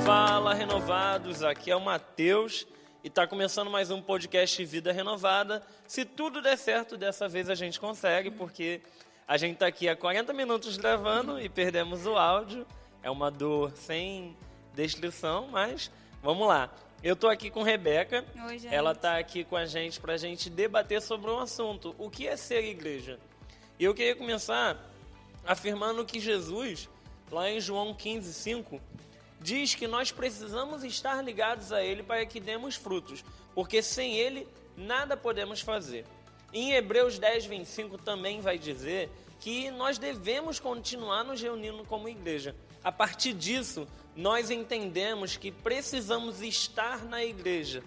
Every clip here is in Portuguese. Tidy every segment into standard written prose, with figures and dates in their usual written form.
Fala, renovados, aqui é o Matheus e está começando mais um podcast Vida Renovada. Se tudo der certo, dessa vez a gente consegue, porque a gente está aqui há 40 minutos gravando e perdemos o áudio. É uma dor sem descrição, mas vamos lá. Eu estou aqui com Rebeca. Oi, gente. Ela está aqui com a gente para a gente debater sobre um assunto. O que é ser igreja? E eu queria começar afirmando que Jesus, lá em João 15:5, diz que nós precisamos estar ligados a Ele para que demos frutos, porque sem Ele nada podemos fazer. Em Hebreus 10:25 também vai dizer que nós devemos continuar nos reunindo como igreja. A partir disso, nós entendemos que precisamos estar na igreja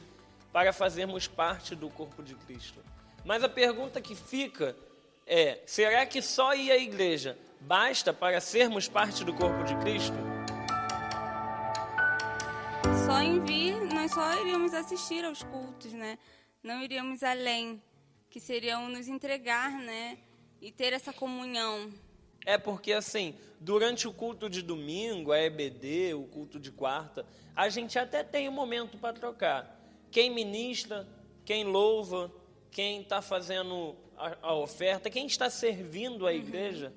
para fazermos parte do corpo de Cristo. Mas a pergunta que fica é: será que só ir à igreja basta para sermos parte do corpo de Cristo? Só em vir, nós só iríamos assistir aos cultos, né? Não iríamos além, que seriam nos entregar, né? E ter essa comunhão. É porque, assim, durante o culto de domingo, a EBD, o culto de quarta, a gente até tem um momento para trocar. Quem ministra, quem louva, quem está fazendo a oferta, quem está servindo a igreja,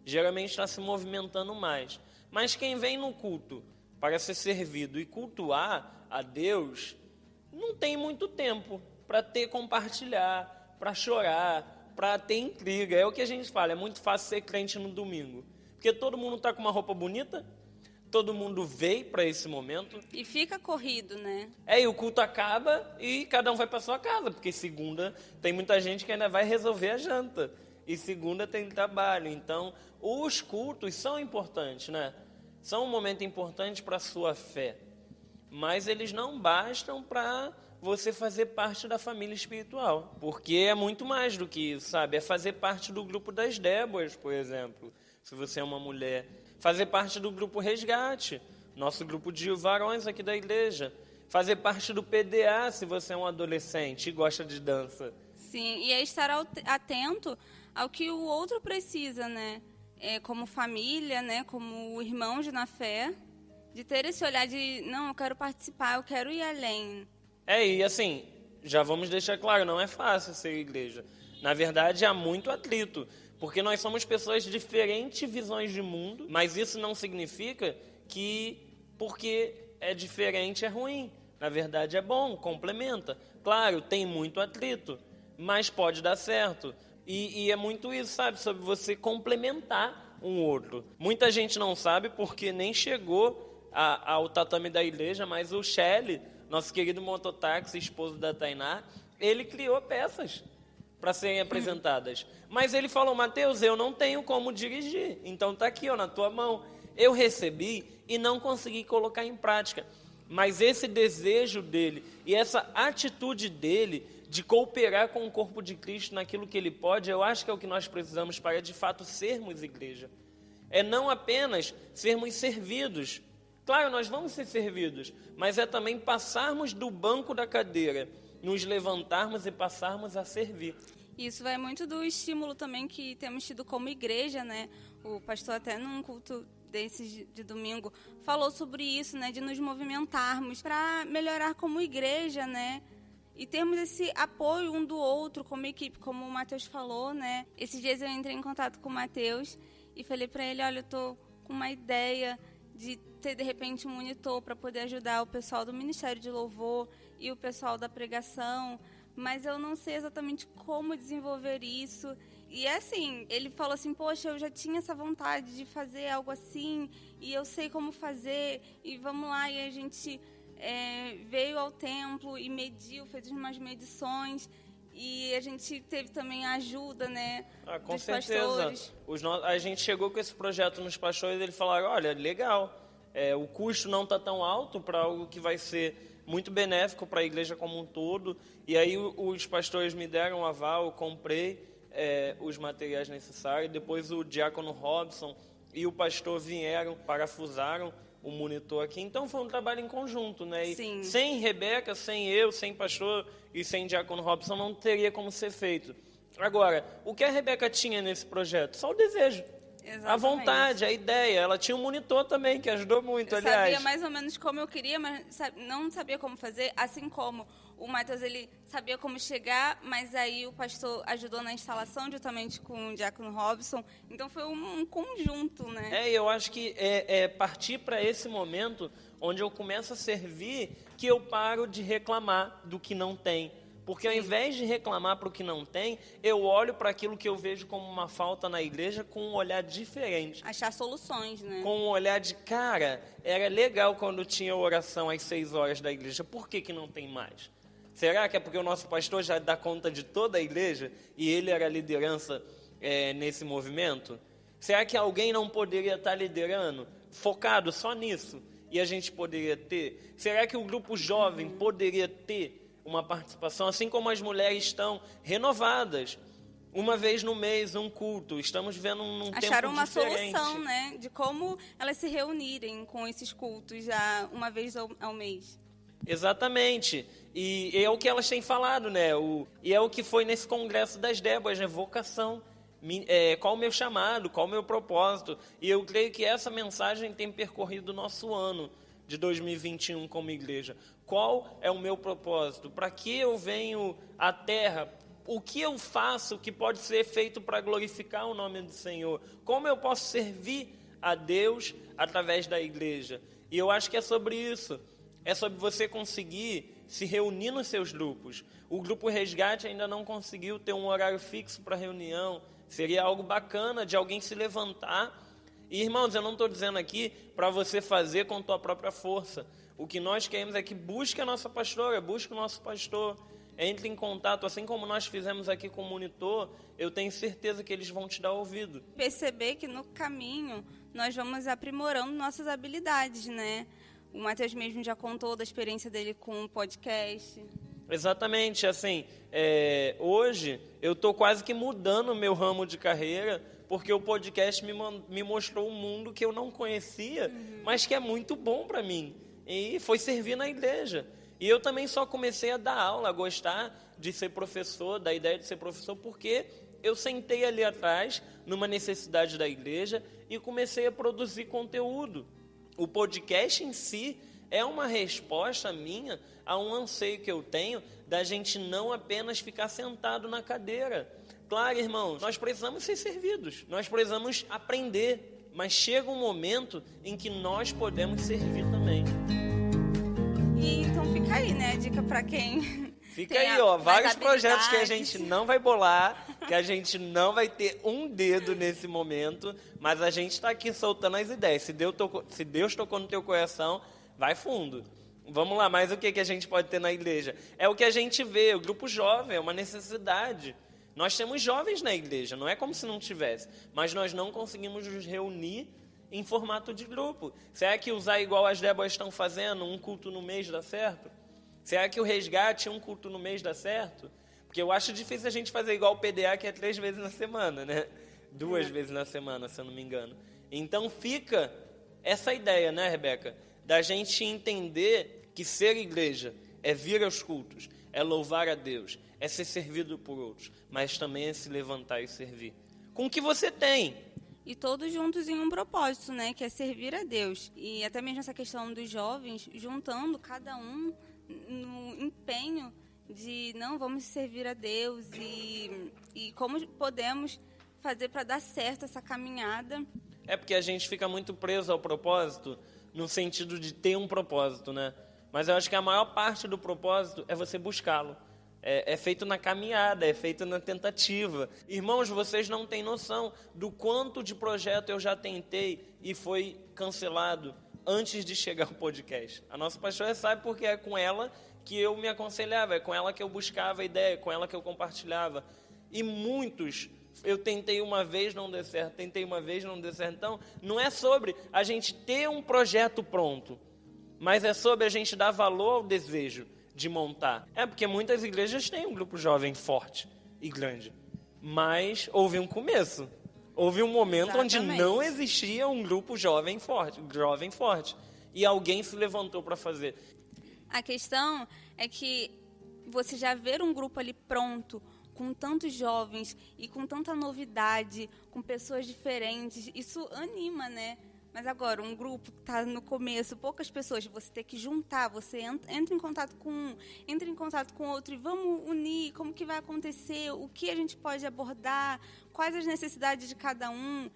geralmente está se movimentando mais. Mas quem vem no culto para ser servido e cultuar a Deus, não tem muito tempo para compartilhar, para chorar, para ter intriga. É o que a gente fala, é muito fácil ser crente no domingo, porque todo mundo está com uma roupa bonita, todo mundo veio para esse momento. E fica corrido, né? E o culto acaba e cada um vai para sua casa, porque segunda tem muita gente que ainda vai resolver a janta, e segunda tem trabalho. Então, os cultos são importantes, né? São um momento importante para a sua fé, mas eles não bastam para você fazer parte da família espiritual, porque é muito mais do que isso, sabe? É fazer parte do grupo das Déboras, por exemplo, se você é uma mulher. Fazer parte do grupo Resgate, nosso grupo de varões aqui da igreja. Fazer parte do PDA, se você é um adolescente e gosta de dança. Sim, e é estar atento ao que o outro precisa, né? Como família, né, como irmãos na fé, de ter esse olhar de, não, eu quero participar, eu quero ir além. E assim, já vamos deixar claro, não é fácil ser igreja. Na verdade, há muito atrito, porque nós somos pessoas de diferentes visões de mundo, mas isso não significa que porque é diferente é ruim. Na verdade, é bom, complementa. Claro, tem muito atrito, mas pode dar certo. E é muito isso, sabe? Sobre você complementar um outro. Muita gente não sabe porque nem chegou ao tatame da igreja, mas o Shelly, nosso querido mototáxi, esposo da Tainá, ele criou peças para serem apresentadas. Mas ele falou: Matheus, eu não tenho como dirigir, então está aqui, ó, na tua mão. Eu recebi e não consegui colocar em prática. Mas esse desejo dele e essa atitude dele de cooperar com o corpo de Cristo naquilo que ele pode, eu acho que é o que nós precisamos para, de fato, sermos igreja. É não apenas sermos servidos. Claro, nós vamos ser servidos, mas é também passarmos do banco da cadeira, nos levantarmos e passarmos a servir. Isso vai muito do estímulo também que temos tido como igreja, né? O pastor até num culto desses de domingo falou sobre isso, né? De nos movimentarmos para melhorar como igreja, né? E termos esse apoio um do outro como equipe, como o Matheus falou, né? Esses dias eu entrei em contato com o Matheus e falei para ele: olha, eu tô com uma ideia de ter, de repente, um monitor para poder ajudar o pessoal do Ministério de Louvor e o pessoal da pregação, mas eu não sei exatamente como desenvolver isso. E assim, ele falou assim: poxa, eu já tinha essa vontade de fazer algo assim, e eu sei como fazer, e vamos lá. E a gente veio ao templo e mediu, fez umas medições, e a gente teve também a ajuda, né, com dos certeza. pastores. A gente chegou com esse projeto nos pastores e eles falaram: olha, legal, o custo não está tão alto para algo que vai ser muito benéfico para a igreja como um todo. E aí os pastores me deram um aval, eu comprei os materiais necessários. Depois o diácono Robson e o pastor vieram, parafusaram o monitor aqui. Então foi um trabalho em conjunto, né? E sem Rebeca, sem eu, sem pastor e sem diácono Robson não teria como ser feito. Agora, o que a Rebeca tinha nesse projeto? Só o desejo. Exatamente. A vontade, a ideia. Ela tinha um monitor também, que ajudou muito, Eu aliás. sabia mais ou menos como eu queria, mas não sabia como fazer, assim como o Matheus, ele sabia como chegar, mas aí o pastor ajudou na instalação, juntamente com o diácono Robson. Então, foi um conjunto, né? Eu acho que é partir para esse momento onde eu começo a servir que eu paro de reclamar do que não tem. Porque ao invés de reclamar para o que não tem, eu olho para aquilo que eu vejo como uma falta na igreja com um olhar diferente. Achar soluções, né? Com um olhar de, cara, era legal quando tinha oração às 6 horas da igreja, por que não tem mais? Será que é porque o nosso pastor já dá conta de toda a igreja e ele era a liderança nesse movimento? Será que alguém não poderia estar liderando, focado só nisso, e a gente poderia ter? Será que o grupo jovem poderia ter uma participação, assim como as mulheres estão renovadas, uma vez no mês, um culto? Estamos vendo um tempo diferente. Acharam uma solução, né, de como elas se reunirem com esses cultos já uma vez ao mês. Exatamente. E é o que elas têm falado, né? E é o que foi nesse congresso das Déboras, né? Vocação. Qual o meu chamado, qual o meu propósito. E eu creio que essa mensagem tem percorrido o nosso ano de 2021 como igreja. Qual é o meu propósito? Para que eu venho à terra? O que eu faço que pode ser feito para glorificar o nome do Senhor? Como eu posso servir a Deus através da igreja? E eu acho que é sobre isso. É sobre você conseguir se reunir nos seus grupos. O Grupo Resgate ainda não conseguiu ter um horário fixo para reunião. Seria algo bacana de alguém se levantar. E, irmãos, eu não estou dizendo aqui para você fazer com tua própria força. O que nós queremos é que busque a nossa pastora, busque o nosso pastor, entre em contato, assim como nós fizemos aqui com o monitor. Eu tenho certeza que eles vão te dar ouvido. Perceber que no caminho nós vamos aprimorando nossas habilidades, né? O Matheus mesmo já contou da experiência dele com o podcast. Exatamente, assim, hoje eu estou quase que mudando o meu ramo de carreira, porque o podcast me mostrou um mundo que eu não conhecia, mas que é muito bom para mim, e foi servir na igreja. E eu também só comecei a dar aula, a gostar de ser professor, da ideia de ser professor, porque eu sentei ali atrás, numa necessidade da igreja, e comecei a produzir conteúdo. O podcast em si é uma resposta minha a um anseio que eu tenho da gente não apenas ficar sentado na cadeira. Claro, irmãos, nós precisamos ser servidos, nós precisamos aprender, mas chega um momento em que nós podemos servir também. E então fica aí, né, a dica para quem... Fica aí, ó, vários projetos que a gente não vai bolar, que a gente não vai ter um dedo nesse momento, mas a gente está aqui soltando as ideias. Se Deus tocou no teu coração, vai fundo. Vamos lá, mas o que a gente pode ter na igreja? É o que a gente vê, o grupo jovem, é uma necessidade. Nós temos jovens na igreja, não é como se não tivesse, mas nós não conseguimos nos reunir em formato de grupo. Será que usar igual as Déboras estão fazendo, um culto no mês dá certo? Será que o resgate, um culto no mês dá certo? Porque eu acho difícil a gente fazer igual o PDA, que é 3 vezes na semana, né? 2 vezes na semana, se eu não me engano. Então fica essa ideia, né, Rebeca? Da gente entender que ser igreja é vir aos cultos, é louvar a Deus, é ser servido por outros, mas também é se levantar e servir. Com o que você tem. E todos juntos em um propósito, né? Que é servir a Deus. E até mesmo essa questão dos jovens, juntando cada um no empenho de não vamos servir a Deus e como podemos fazer para dar certo essa caminhada. É porque a gente fica muito preso ao propósito no sentido de ter um propósito, né? Mas eu acho que a maior parte do propósito é você buscá-lo. É feito na caminhada, é feito na tentativa. Irmãos, vocês não têm noção do quanto de projeto eu já tentei e foi cancelado antes de chegar ao podcast. A nossa pastora sabe porque é com ela que eu me aconselhava, é com ela que eu buscava ideia, é com ela que eu compartilhava. E muitos, eu tentei uma vez, não deu certo, tentei uma vez, não deu certo. Então, não é sobre a gente ter um projeto pronto, mas é sobre a gente dar valor ao desejo de montar. É porque muitas igrejas têm um grupo jovem forte e grande, mas houve um começo. Houve um momento Exatamente. Onde não existia um grupo jovem forte, e alguém se levantou para fazer. A questão é que você já ver um grupo ali pronto, com tantos jovens e com tanta novidade, com pessoas diferentes, isso anima, né? Mas agora, um grupo que está no começo, poucas pessoas, você tem que juntar, você entra em contato com um, entra em contato com outro e vamos unir, como que vai acontecer, o que a gente pode abordar, quais as necessidades de cada um.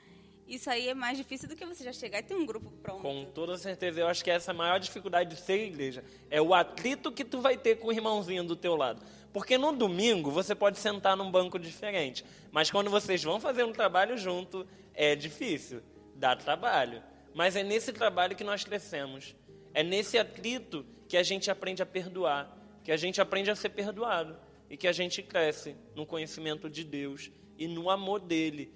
Isso aí é mais difícil do que você já chegar e ter um grupo pronto. Com toda certeza, eu acho que essa é a maior dificuldade de ser igreja. É o atrito que tu vai ter com o irmãozinho do teu lado. Porque no domingo você pode sentar num banco diferente, mas quando vocês vão fazer um trabalho junto, é difícil, dá trabalho. Mas é nesse trabalho que nós crescemos. É nesse atrito que a gente aprende a perdoar, que a gente aprende a ser perdoado e que a gente cresce no conhecimento de Deus e no amor dele,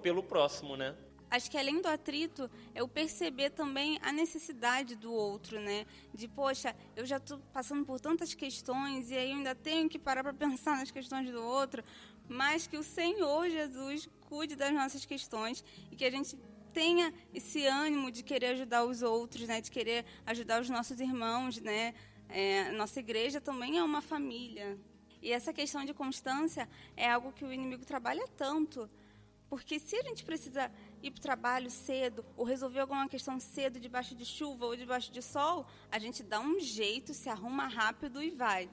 pelo próximo, né? Acho que além do atrito, é o perceber também a necessidade do outro, né? De, poxa, eu já estou passando por tantas questões e aí eu ainda tenho que parar para pensar nas questões do outro, mas que o Senhor Jesus cuide das nossas questões e que a gente tenha esse ânimo de querer ajudar os outros, né? De querer ajudar os nossos irmãos, né? Nossa igreja também é uma família. E essa questão de constância é algo que o inimigo trabalha tanto. Porque se a gente precisa ir para o trabalho cedo, ou resolver alguma questão cedo, debaixo de chuva ou debaixo de sol, a gente dá um jeito, se arruma rápido e vai.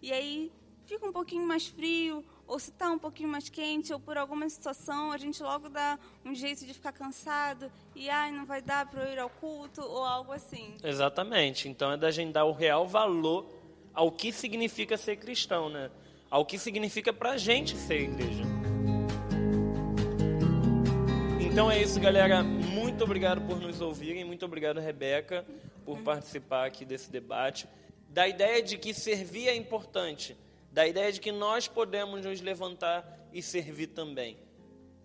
E aí fica um pouquinho mais frio, ou se está um pouquinho mais quente, ou por alguma situação, a gente logo dá um jeito de ficar cansado e não vai dar para eu ir ao culto, ou algo assim. Exatamente. Então é da gente dar o real valor ao que significa ser cristão, né? Ao que significa para a gente ser igreja. Então é isso, galera. Muito obrigado por nos ouvirem. Muito obrigado, Rebeca, por participar aqui desse debate. Da ideia de que servir é importante. Da ideia de que nós podemos nos levantar e servir também.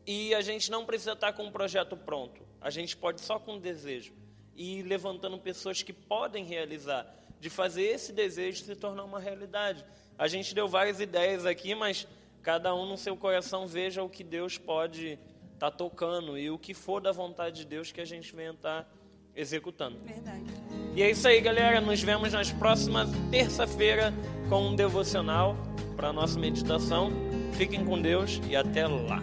E a gente não precisa estar com um projeto pronto. A gente pode só com desejo. E ir levantando pessoas que podem realizar. De fazer esse desejo se tornar uma realidade. A gente deu várias ideias aqui, mas cada um no seu coração veja o que Deus pode estar tocando. E o que for da vontade de Deus que a gente venha estar executando. Verdade. E é isso aí, galera. Nos vemos nas próximas terça-feira com um devocional para a nossa meditação. Fiquem com Deus e até lá.